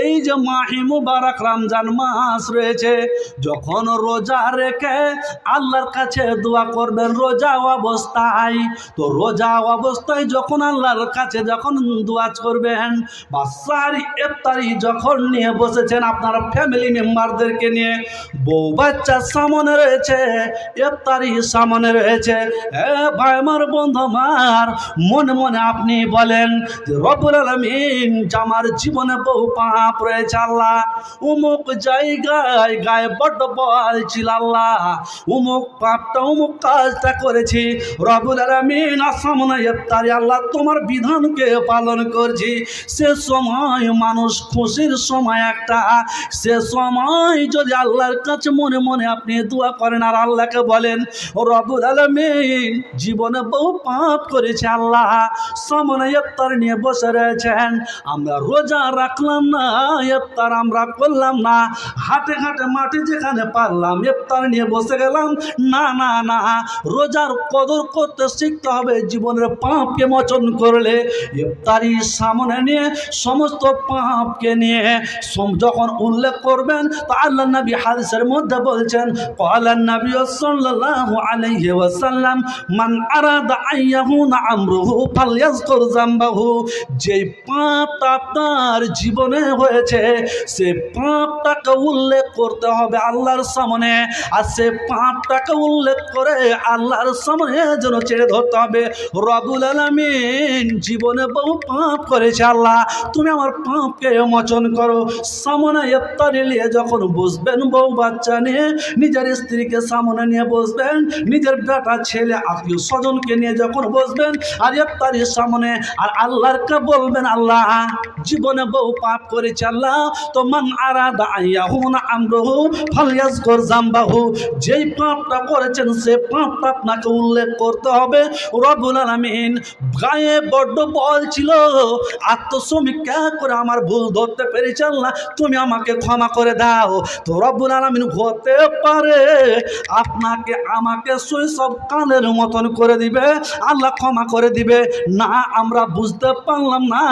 এই যে মাহে মুবারক রমজান মাস রয়েছে, যখন রোজা রেখে আল্লাহর কাছে দোয়া করবেন রোজা অবস্থায়, তো রোজা অবস্থায় যখন আল্লাহর কাছে যখন দোয়া করবেন বা সারি ইফতারি যখন নিয়ে বসেছেন আপনার ফ্যামিলি মেম্বারদেরকে নিয়ে, বউ বাচ্চা সামনে রয়েছে, ইফতারি সামনে রয়েছে, ভাই আমার বন্ধু আমার, মনে মনে আপনি বলেন যে রব্বুল আলামিন আমার জীবনে বহু পাপ রয়েছে আল্লাহ, অমুক জায়গায় গায়ে বড্ড বল ছিল আল্লাহ, অমুক পাপটা অমুক কাজটা করেছি, রব্বুল আলামিন সামনে ইফতারি আল্লাহ তোমার বিধানকে পালন করছি। সে সময় মানুষ খুশির সময় একটা, সে সময় যদি আল্লাহর কাছে মনে মনে আপনি দোয়া করেন আর আল্লাহকে বলেন রব্বুল আলামিন জীবনে বহু পাপ করেছে আল্লাহ, সামনে ইফতার নিয়ে বসে রয়েছেন, আমরা রোজা রাখলাম না, ইফতার আমরা করলাম না, হাটে ঘাটে মাঠে যেখানে পারলাম ইফতার নিয়ে বসে গেলাম, না না না, রোজার কদর করতে শিখতে হবে। জীবনের পাপকে মোচন করলে ইফতারি সামনে নিয়ে সমস্ত পাপকে নিয়ে যখন উল্লেখ করবেন, তো আল্লাহ নবী হাদিসের মধ্যে বলছেন ক্বালান নবী সাল্লাল্লাহু আলাইহি ওয়াসাল্লাম মান আরাদা আইয়াহুনা আমরুহু ফালইয়াজকুর যামবাহু, যে পাপটা আপনার জীবনে হয়েছে সে পাপটাকে উল্লেখ করতে হবে আল্লাহর সামনে, আর সে পাপটাকে উল্লেখ করে আল্লাহর সামনে যেন ছেড়ে ধরতে হবে রব্বুল আলামিন জীবনে বহু পাপ করেছে আল্লাহ তুমি আমার পাপকে মোচন করো। সামনে ইফতারি নিয়ে যখন বসবেন, বউ বাচ্চা নিয়ে নিজের স্ত্রীকে সামনে নিয়ে বসবেন, নিজের বেটা ছেলে আত্মীয় স্বজনকে নিয়ে যখন বসবেন আর ইফতারির সামনে, আর আল্লাহকে বলবেন আল্লাহ জীবনে বহু পাপ করেছে আল্লাহ, তো মান আরাদা আইয়াহুনা আমরুহু ফালইয়াজকুর যামবাহু, যেই পাপটা করেছেন সে পাপটা আপনাকে উল্লেখ করতে হবে রব্বুল আলামিন গায়ে বড্ড বল ছিল, আত্মসমীক্ষা করে আমার ভুল ধরতে পেরেছি আল্লাহ তুমি আমাকে ক্ষমা করে দাও, তো রব্বুল আলামিন হতে পারে আপনাকে আমাকে শৈশব কালের মতন করে দিবে, আল্লাহ ক্ষমা করে দিবে। না আমরা বুঝতে পারলাম না,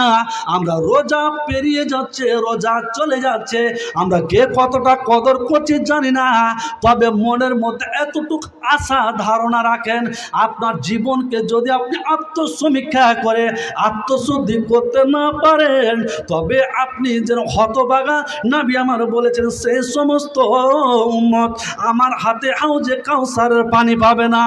আমরা রোজা পেরিয়ে যাচ্ছে, রোজা চলে যাচ্ছে, আমরা কে কতটা কদর করছি জানি না, তবে মনের মধ্যে এতটুকু আশা ধারণা রাখেন আপনার জীবনকে যদি আপনি আত্মসমীক্ষা করে আত্মশুদ্ধি করতে না পারেন, তবে আপনি যেন হতভাগা নবী আমার বলেছেন সেই সমস্ত উম্মত আমার হাতে হাউজে কাউসারের পানি পাবে না।